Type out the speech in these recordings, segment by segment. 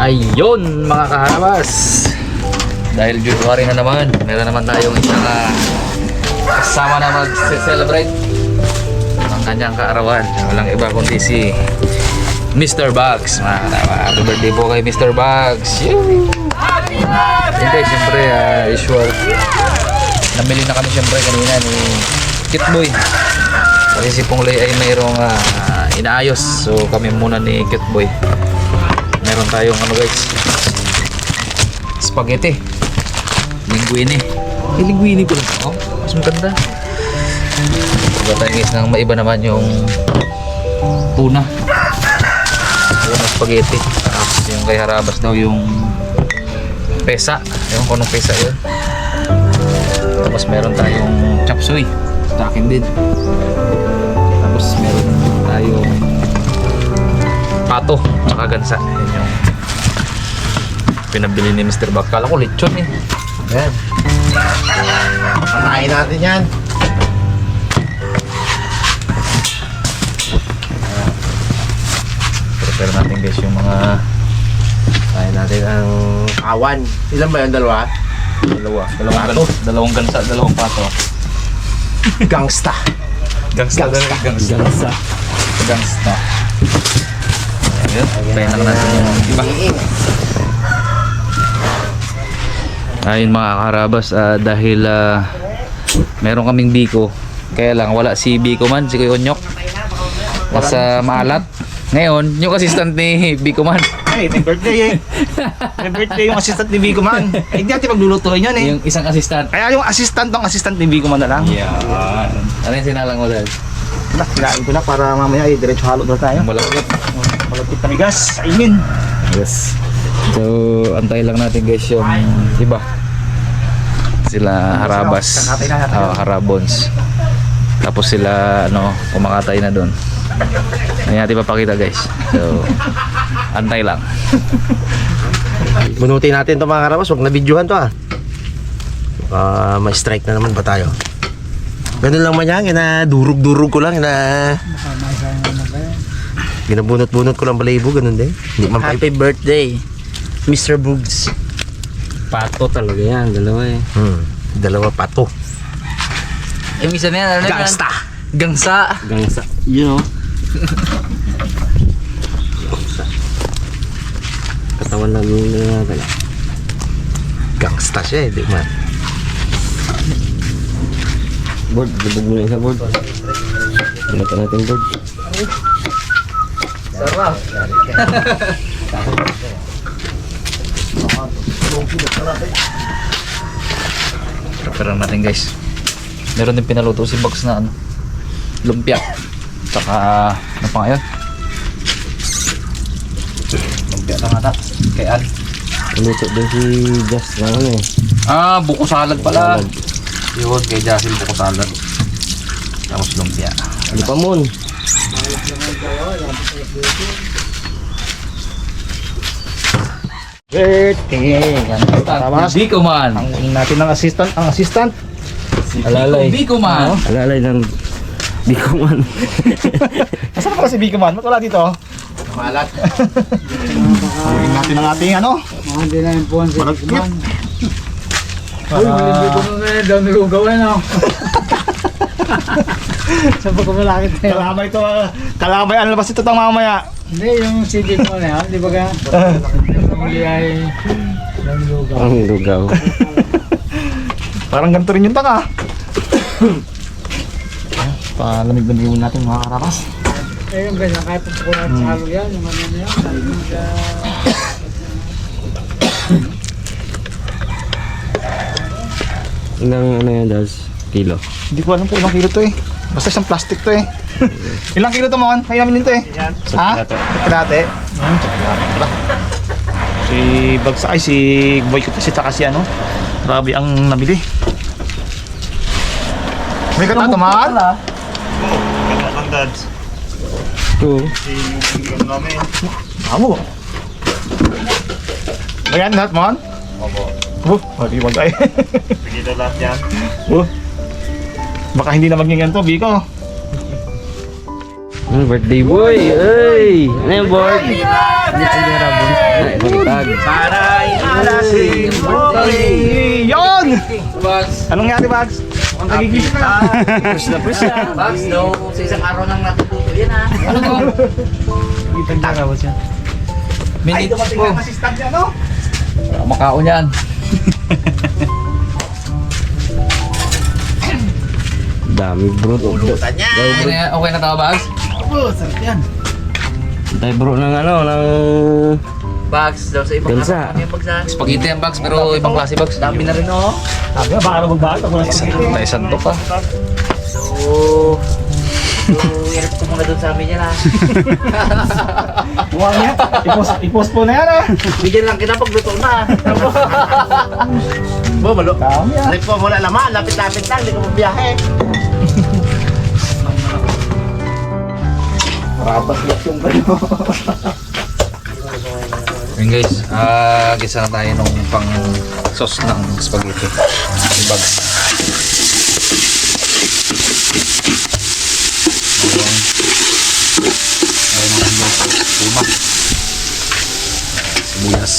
Ayun mga kaharabas, dahil January na naman, meron naman tayong isang kasama na mag-celebrate ang kanyang kaarawan. Walang iba kundi si Mr. Bugs. Happy birthday po kay Mr. Bugs. Hindi, siyempre usual, namili na kami siyempre kanina ni Kitboy kasi si Pongloy ay mayroong inaayos, so kami muna ni Kitboy. Meron tayong ano guys, spaghetti, linguine. Linguine ko lang. Oh, mas maganda. Diba tayo guys, nang maiba naman yung tuna spaghetti. Tapos yung kay Harabas daw yung pesa, ewan ko anong pesa yun. Tapos meron tayong chop suey sa akin din. Tapos meron tayong pato tsaka gansa. Yan yung pinabili ni Mr. Bag. Kala ko lechon eh. Yan. Patayin natin yan. Prepare natin guys yung mga Patayin natin ang awan. Ilan ba yun? Dalawa? dalawang gansa, dalawang pato. Gangsta. Gangsta. Ayun, pahin lang natin yung iba. Ayun mga karabas, dahil meron kaming biko, kaya lang wala si Biko man, si Kuya Onyok nasa maalat. Ngayon, yung assistant ni Biko man, Ay, may birthday eh. May birthday yung assistant ni Biko man. Eh, hindi natin maglulutuin yun eh. yung isang assistant. Kaya yung assistant ni Biko man na lang. Yan. Ano yung sinalang mo dahil? Kinain ko na para mamaya diretso halo na tayo. Malapit. Malapit na bigas, kainin. Yes. So, antay lang natin guys yung iba. Sila Harabas, Harabons. Tapos sila kumakatay na doon. Hindi natin papakita guys. So, antay lang. Bunutin natin ito mga karabas. Huwag na videohan to may strike na naman ba tayo? Ganun lang man yan. Durug-durug ko lang. Ginabunot-bunot ko lang balayibo. Ganun din. Happy birthday, Mr. Bugs. Pato talaga yan, dalawa eh. Dalawa pato. Yung isa na yan, ano Gangsta. Gangsa. Gangsa. You know. Katawan lang yung nangagala. Gangsta siya di man. Board, dubog mo na isa board. Binata natin board. Sarap. Prepare natin guys. Meron din pinaluto si Bugs na lumpia. Saka ano pa ngayon? Lumpia na nga kay Al. Pinuto din si Just na ano eh. Buko salad pala. Yun, kay Jasil buko salad. Tapos lumpia. Ano pa mon? Birthday. Yan. Karabas. Biko man. Ang natin ng assistant. Ang assistant. Alalay. Biko man. Alalay ng Biko man. Nasaan pala si Biko man? Ba't wala dito? Malat. Uwing natin ang ating Hindi na yung puwan si Malagkit. Bikuman. Uy, hindi ko na daw nilugaw na. Sa pagkamalakit na yun. Kalamay ito. Kalamay ang labas ito tang mamaya. Hindi, yung si Bikuman na yan. Di ba ka? Huli ay nilugaw. Ang lugaw. Parang ganito rin yung taka. Palamig-lamig muna natin mga karabas. Eh, yung ganyan, kahit pupunan sa halo yan, yung ano na yan. Yung sa... Ilang ano yan Das? Kilo? Hindi ko alam kung ilang kilo to eh. Basta isang plastic to eh. Ilang kilo to mga? Kaya namin to eh. Ha? Kalate. Si Bagsa ay si Boy ko kasi tsaka si grabe ang nabili. May ganun to man? Two. Amo. Bayan lahat man? Opo. Hindi magay. Sige na lahat yan. Baka hindi na maging to, Biko. Birthday boy! Ay! Ano yung board? Hindi ko Magitag. Yon! Bags. Anong nangyari, Bags? Ang nagigising ka na. Push na. Bags, no. Sa isang araw nang natututo yan ha. Ano to? Ay, Minutes dumating po. na assistant niya, no? Makaon yan. Dami bro. Okay na tao, Bags? Tayo bro ng ano, ng... Bags, daw sa ibang Gansa. araw. Yung bagsa. Spaghetti yan, Bags, pero ibang klase, Bags. Dami na rin, oh. Sabi nga, baka na magbahat ako ng spaghetti. May sandok pa. So, hirap ko muna doon sa amin yan ha. Buwan niya. I-post po na yan, ha? Bigyan lang kita pag luto na. Dami, ha? Trip po muna naman, lapit-lapit lang, hindi ko mabiyahe. Rabas yak yung kayo. Yun guys, gisa na tayo nung pang sauce ng spaghetti. Si Bags. Ayun ang luma. Sibuyas.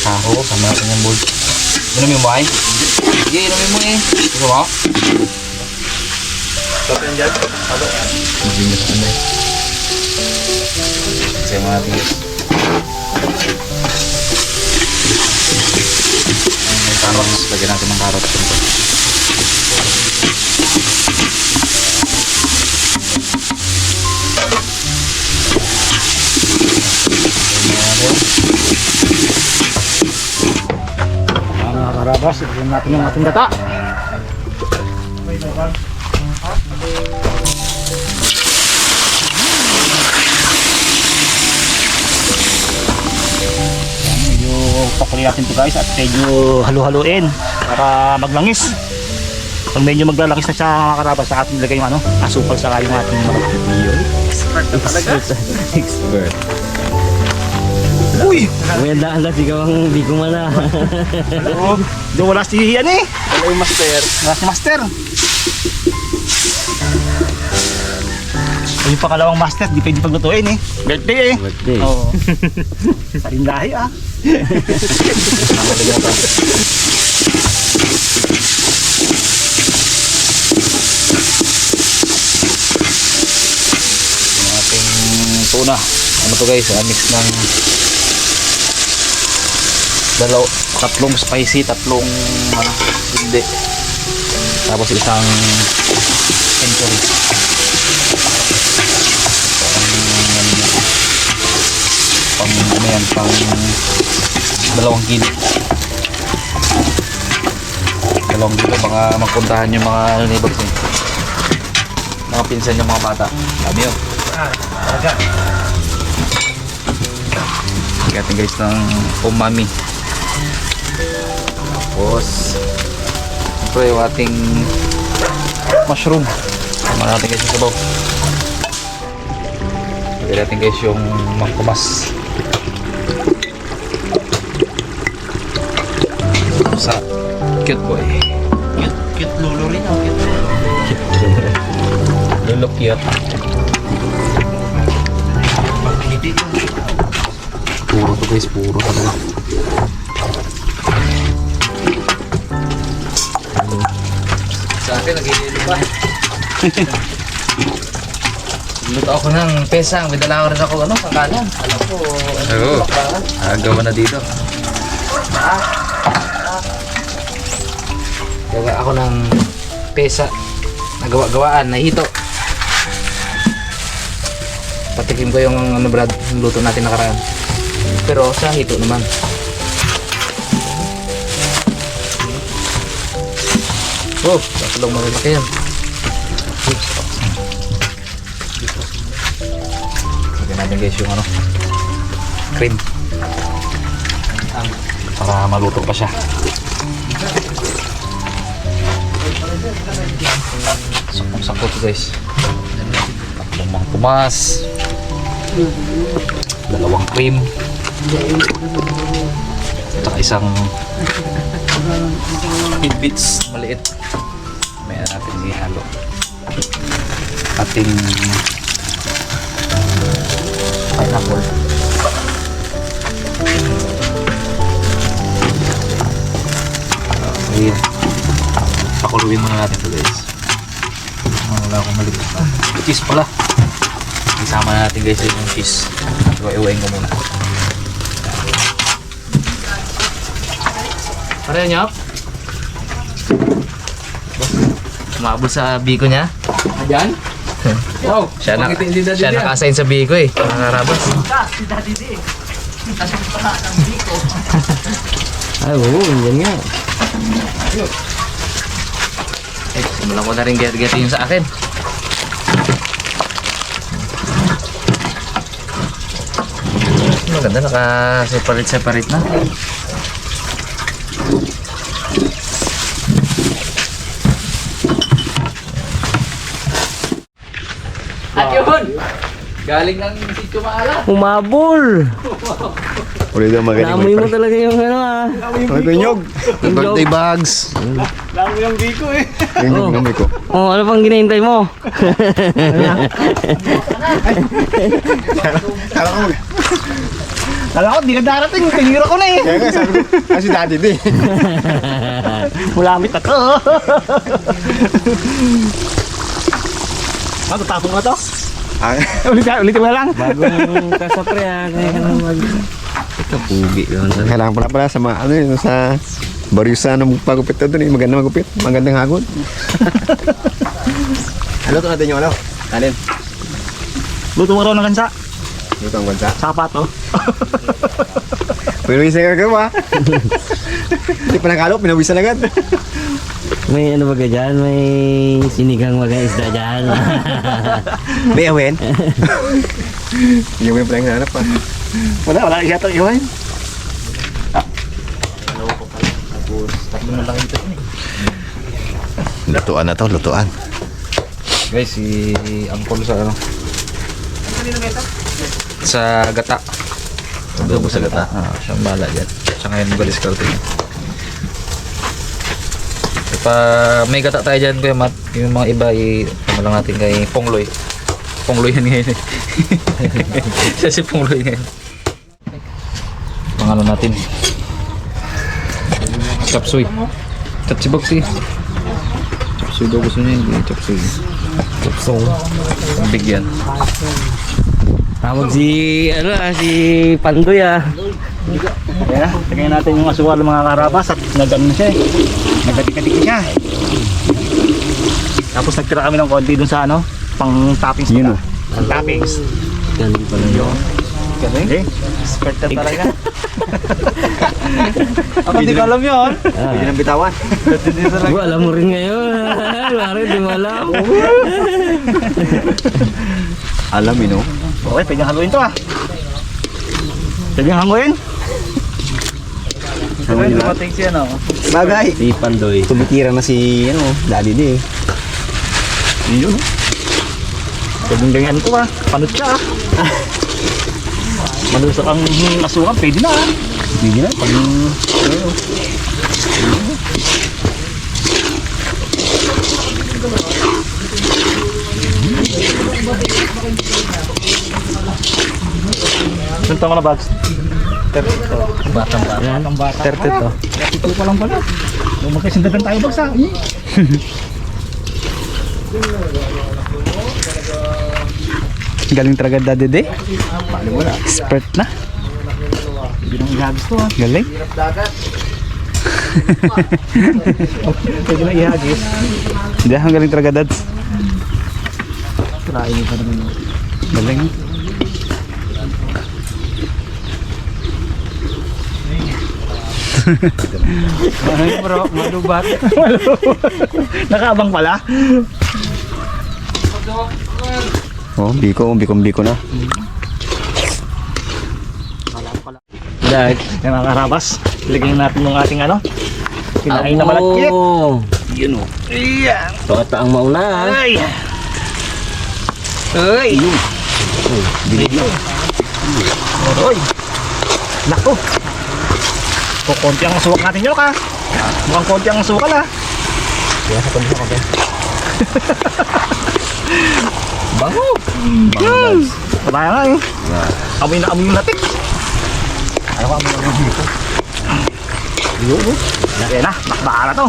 Saho, sama natin yung board. Inumin mo ay? Sige, inumin mo eh. Gusto mo? Hindi nyo sa kanday. Kasi mga tigas. May carrots. Lagyan natin ng carrots. Mga karabas, ilagyan natin yung ating gata. Yan, medyo pakuloy natin ito guys at medyo halu-haluin para maglangis. Pag medyo maglalangis na siya mga karabas, sa ating ilagay yung ano, asukal saka yung ating malapit. Expert. Uy! May daan-daan, di ko mana. Doon wala si yan eh. Wala yung master. Wala si master. Yung pangalawang master, di pwede paglutuin eh. Birthday eh. Birthday. Oo. Salindahi ah. Yung ating tuna. Ano to guys? Mix ng tatlong spicy, tatlong hindi. Tapos isang century. Pang ano yan, pang 2 kilo. 2 kilo, baka magpuntahan yung mga neighbors niyo. Mga pinsan yung mga bata. Sabi yun. Gating guys ng umami. Tapos siyempre yung ating mushroom. Tama natin guys yung sabaw. Lagyan natin guys yung mangkumas. Sa cute boy. Cute lulo rin oh, cute lulo. Lolo cute. Puro to guys, puro talaga. Sa akin, nag-iilo pa. Luto ako ng pesang, may dala ko rin ako kakanan. Alam ko, Oo, gawa na dito. Gawa ako ng pesa, nagawa-gawaan, nahito. Patikim ko yung ano Brad, yung luto natin nakaraan. Pero sa hito naman. Oh, tatlong malalaki yan. Lagyan natin guys yung ano, cream. Para maluto pa siya. Sakong-sakot to guys. Tatlong mangkumas. 2 cream. Tsaka isang tidbits maliit. May natin ihalo. Ating pineapple. Ayan. Pakuluin muna natin ito guys. Wala akong maliit. Cheese pala. Isama natin guys yung cheese. Iwain ko muna. Pareho niyo? Umabot sa biko niya. Ayan? Wow, Siya bakit hindi na siya din yan? naka-assign sa biko eh. Mga karabas. Ay, oo, yan nga. Simulan ko na rin get yung sa akin. Maganda, naka-separate na. At yun! Galing ng sityo maalat. Umabol! Ulit na magaling. Namoy mo talaga yung ano ah. Ano ko yung birthday bags. Lalo yung biko eh. Yung namoy ko. Oh, ano pang ginahintay mo? Kala ko, di ka darating. Tinira ko na eh. Kaya nga sabi ko, kasi dati di. Mulamit na to. Tatapong na to? Ulitin mo na lang. Bagong kasapre ah. Kaya ka naman mag... Ito pugi yun. Kailangan pala sa mga ano yun, sa Baryusa ng pagupit na doon eh. Maganda magupit. Magandang hagod. Ano to natin yung ano? Kanin. Luto mo raw ng gansa. Dito ang bansa. Sapato. Pinawisan ka ba? Hindi pa nakalop, pinawisan agad. May ano ba ka dyan? May sinigang mga isda dyan. May awin. May awin pala yung hanap pa. Wala yata iwan. Lutuan na to, lutuan. Guys, si Ampol sa ano? Sa gata. Adobo sa gata. Siyang bala dyan. Siya ngayon balis ka rin. Pa may gata tayo dyan Kuya Matt. Yung mga iba ano lang natin kay Pongloy. Pongloy yan ngayon eh. Siya si Pongloy ngayon. Pangalan natin. Chapsuy. Chapsiboxy. Chapsuy daw gusto niya. Hindi chapsuy. Chapsong. Bigyan. Tawag si, ano ah, si Pandoy ah. Kaya, tingnan natin yung asukal ng mga karabas at nagano na siya eh. Nagkatik-katik siya. Tapos nagtira kami ng konti dun sa ano, pang toppings nila. Pang toppings. Galing pala yun. Galing? Okay. Expert na talaga. Ako di ko alam yun. Pwede nang bitawan. Bu, alam mo rin ngayon. Mari, di mo alam. Alam no? Okay, pwede haluin to ah. Pwede hanguin. Hanguin na. Dumating siya no. Bagay. Si Pandoy. Tumitira na si, ano, daddy di eh. Yun. Pwede ganyan to ah. Panot siya ah. Malusak ang asukan, pwede na ah. Hindi na, pag... Saan taon ka na bags? 30 Yan. bata. 30 to. 32 pa lang pala. Nung magkasindagan tayo bags ah. Galing talaga daddy de. Expert na. Hindi nang ihagis to ah. Galing. Pwede na ihagis. Hindi, ang galing talaga dads. Try pa naman. Galing. Bro, malubat. Nakaabang pala. Oh, biko na. Dahil yung mga karabas, ilagay natin yung ating ano, kinain na malagkit. Yun o. Iyan. Ito ang mauna ah. Ay. Ay. Bilig na. Oy. Nako. Kukunti ang suwak natin yun ka. Mukhang konti ang sukal ha. Kaya sa pamisa ko, Bango. Bango, Wala nga eh. Amoy na amoy yung latik. Ano ko amoy na amoy dito? Yun oh. Yan na, nakbaka na to.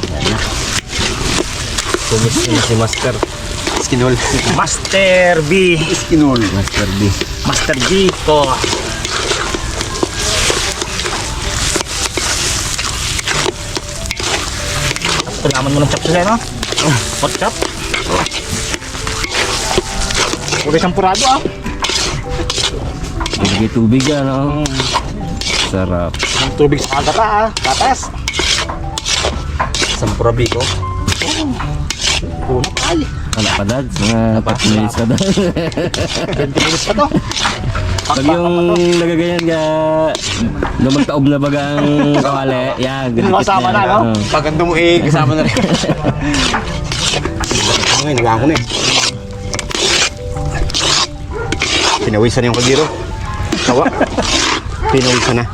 Kumis si Master. Skinol. Master B. Skinol. Master B. Master B ko. Kailangan mo ng chop sila, no? Hot chop. Puro sampurado ah. Bigay tubig yan, no? Sarap. Ang tubig sa kagata ah. Tatas. Sampurabi ko. Puno pa ay. Wala pa dad. Mga 4 minutes pa dad. 20 minutes pa to. Pag yung nagaganyan ka, lumagtaob na bagang kawali, yan, Yung kasama na, no? Paganda mo kasama na rin. Ngayon, nagawa ko na eh. Pinawisan na yung kagiro. Kawa. Pinawisan na.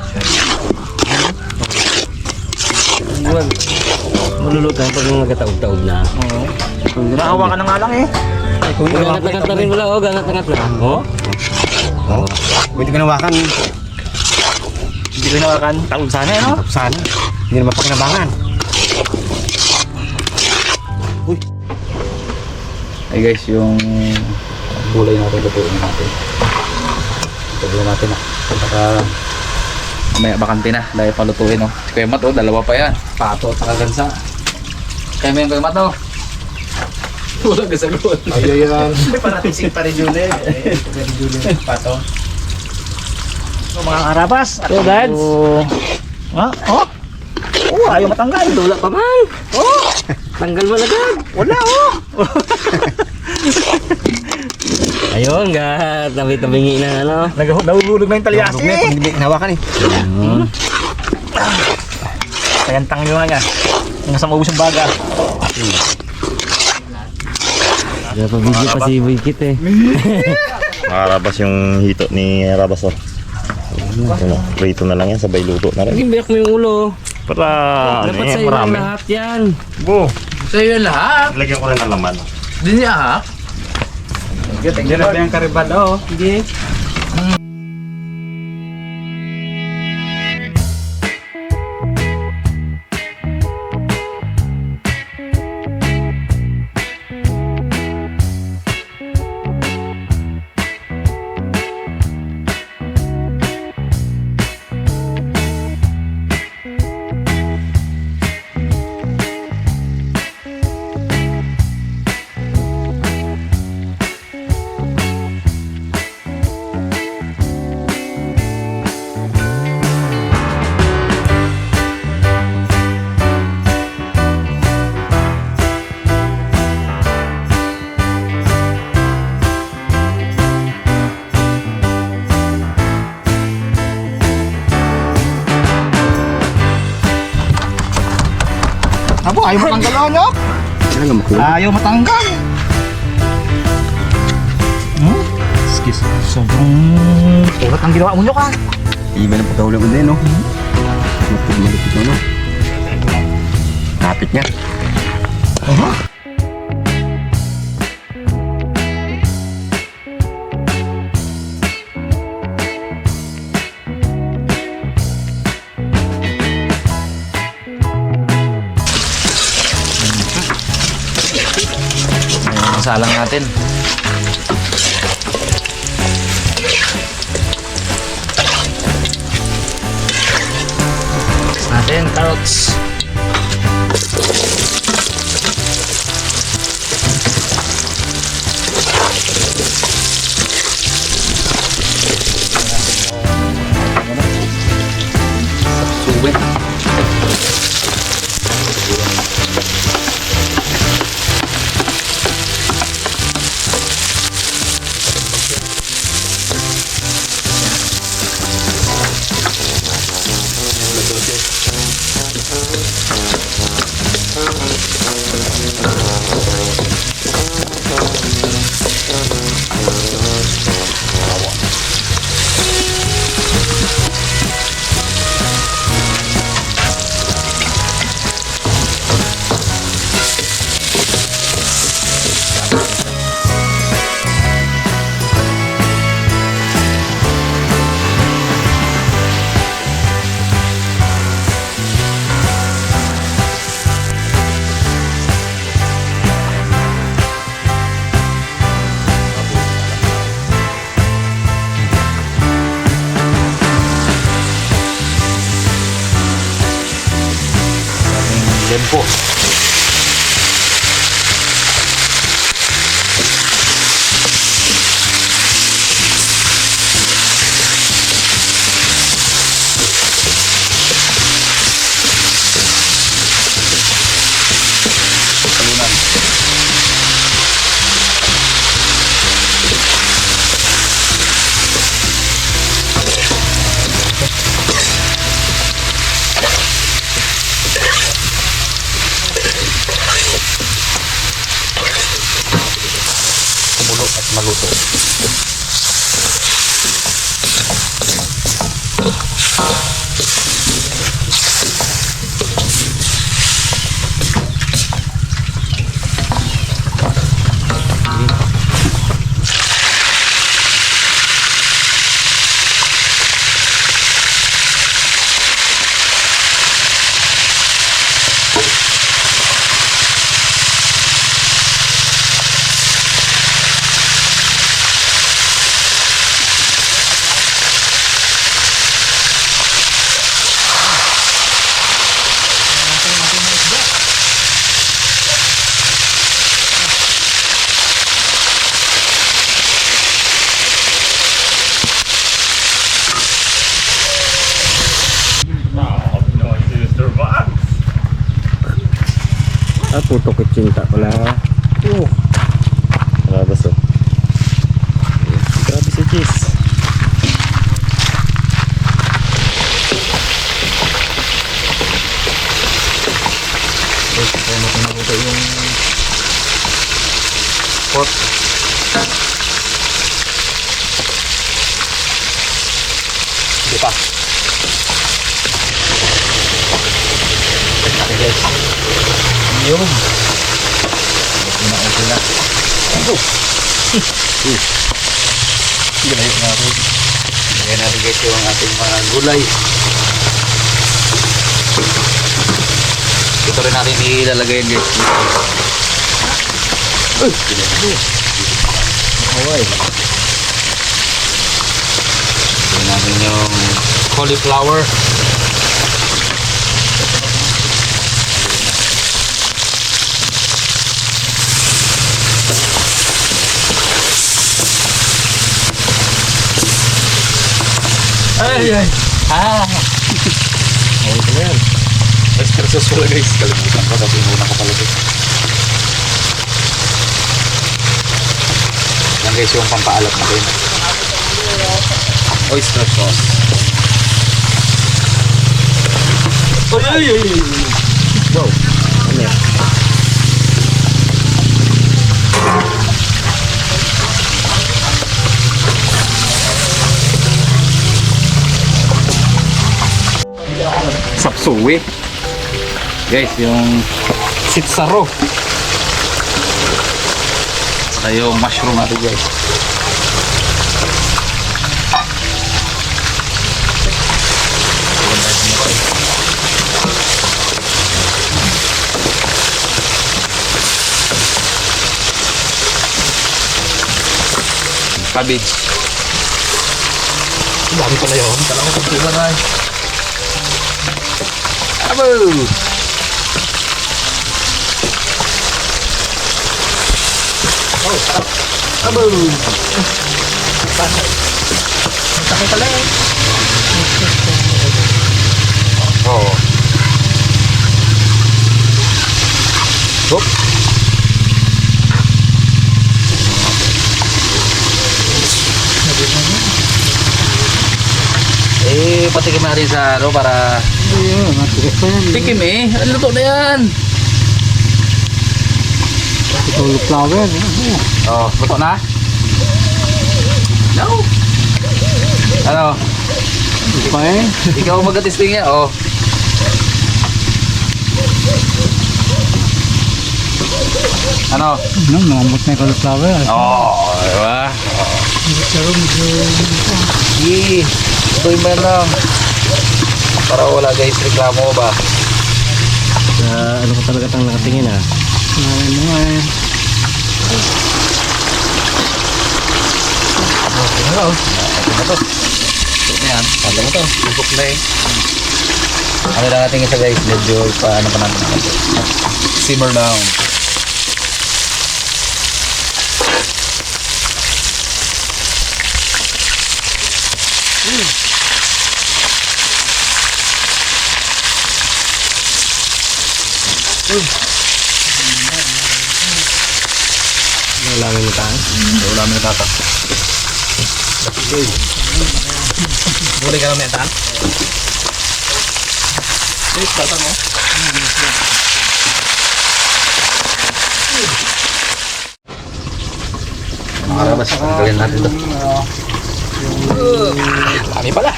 Malulutan pag nagataob-taob na. Nahawa ka na nga lang eh. Gangat-gangat na rin wala, oh, gangat-gangat na. Oh? Oh. Pwede ka nawakan. Hindi ko nawakan. Taon sana eh, no? Sana. Hindi naman pakinabangan. Ay guys, yung gulay natin, lutuin natin. Lutuin natin na. Saka may bakante na dahil palutuin, no. Si Kuya Mat, oh, dalawa pa yan. Pato at saka gansa. Kaya may Kuya Mat, oh. Wala ka sagot. Ay, yan. Parating pa rin Julie. Pato. So, mga karabas. At dads. Ha? Oh? Oh, ayaw matanggal. Wala pa man. Oh! Tanggal mo agad. Wala oh! Ayun, gat. Tabi-tabingi na, ano. Nahulog na yung talyasi eh. Hindi nawakan eh. Ayun. Kayantang nyo nga niya. Yung sa maubos yung baga. Kaya pa video pa si Boykit eh. Makarabas yung hito ni Rabas oh. Rito na lang yan, sabay luto na rin. Naging biyak mo yung ulo. Para ano Dapat yan, sa'yo lang marami. lahat yan. Bo, Sa'yo yan lahat. lagyan ko rin ng laman. Di niya ahak. Diyan na yung karibada oh. Sige. Abo, ayaw matanggal oh, nyok. Talaga makuha. Ayaw matanggal. Excuse. Sobrang urat ang ginawa mo nyok ah. Iba na pagkahuli ko din, no? Malupit na, no? Kapit niya. Salang natin. Natin carrots. Suwit. Lempo. Talunan. Kumulo at maluto. Puto kitsinta pala. Karabas oh. Grabe si Cheese. Kaya maluto yung pot. Di pa. Okay guys. Yun. Okay na. Ganayin natin. Ganayin natin guys yung ating mga gulay. Ito rin natin ilalagay yun guys. Okay. Ito natin yung cauliflower. Ay, ay. Okay ko na yan. Oyster sauce pala guys. Kalimutan ko. Tapos inuna ko pala guys. Yan guys yung pampaalat natin. Oyster sauce. Ay, ay, ay, ay. Wow. Ano yan? Sapsuwi. Guys, yung sitsaro. Saka yung mushroom natin guys. Cabbage. Dami pala yun. Kala ko pagkuhan na eh. Abo! Oh, sarap. Abo! Sakit pala eh. Oo. Hop! Patikim natin sa ano para tikim eh. Ano luto na yan? Cauliflower. Oh, luto na? No. Ano? Hindi pa eh. Ikaw mag-testing niya? Oh. Ano? Namamot na yung cauliflower. Oh, diba? Pero medyo... Sige. Ito'y man lang. Para wala guys, reklamo ba? Ano ko talaga tang nakatingin ah. Ano nga eh. Okay na to. Ito na to. Ito na yan. Pala mo to. Lubok na eh. Ano lang natin isa guys, medyo paano pa natin natin. Simmer down. Ulamin mo tayo. Ulamin na tatak. Muli ka lang na yan, tatak mo. Mga karabas, gawin natin ito. Dami pala.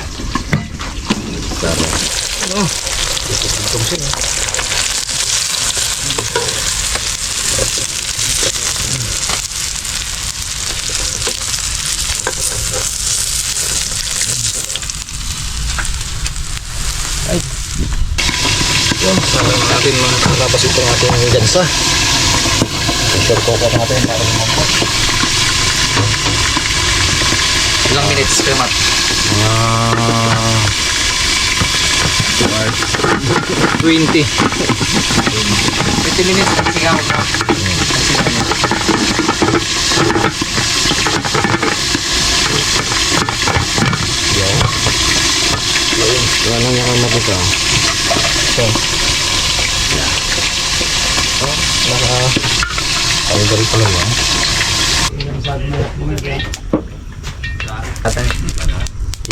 Sabi natin mga karabas itong ating gansa. Sure cook natin para lumambot. Ilang minutes kayo, Matt? 20 minutes kasi nga ako. Ano niya kang makita? Ay, dari pala yan.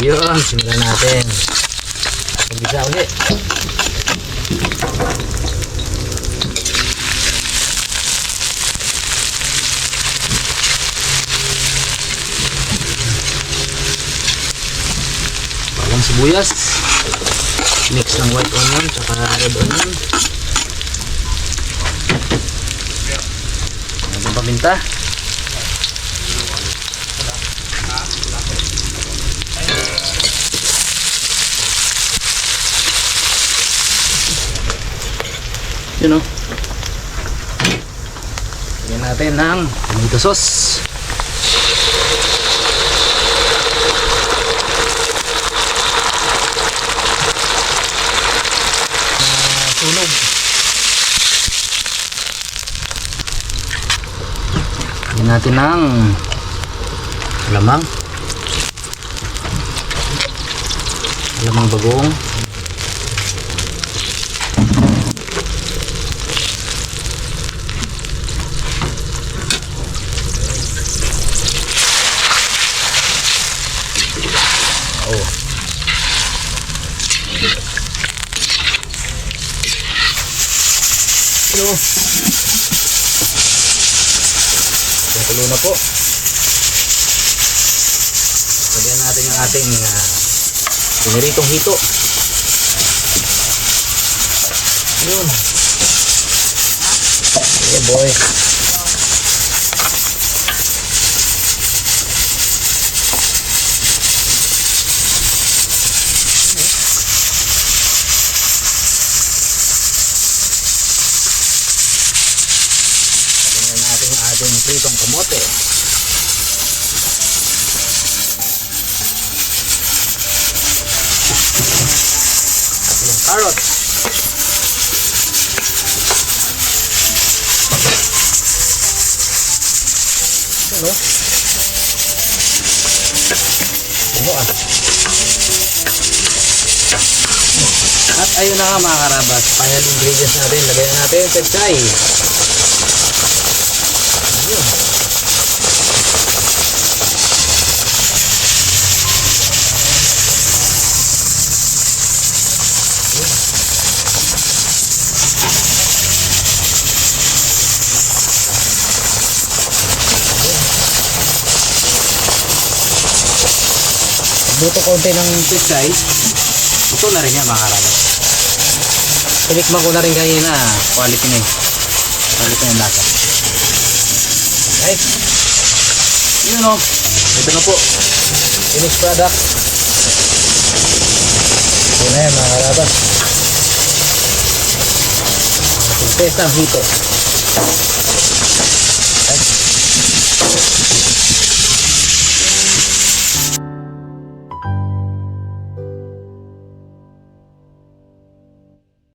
Yun, simulan natin. Pag-isa ulit. Bawang sibuyas. Mix ng white onion tsaka red onion. Ang paminta. Yun o. Lagyan natin ng tomato sauce. Sunog. Lagyan natin ng alamang. Alamang bagong. Kulo na po. Lagyan natin yung ating piniritong hito. Yun. Yeah boy. Ating pritong kamote. At yung carrots. Ano? Ano ah? At ayun na nga mga karabas, final ingredients natin. Lagyan natin sa pechay. Buto konti ng pechay. Ito na rin yan mga karabas. Tinikman ko na rin kanina. Quality na eh. Quality na yung lasa. Right. Yun o. Ito na po. Finished product. Ito na yan mga karabas. Pesta ang hito.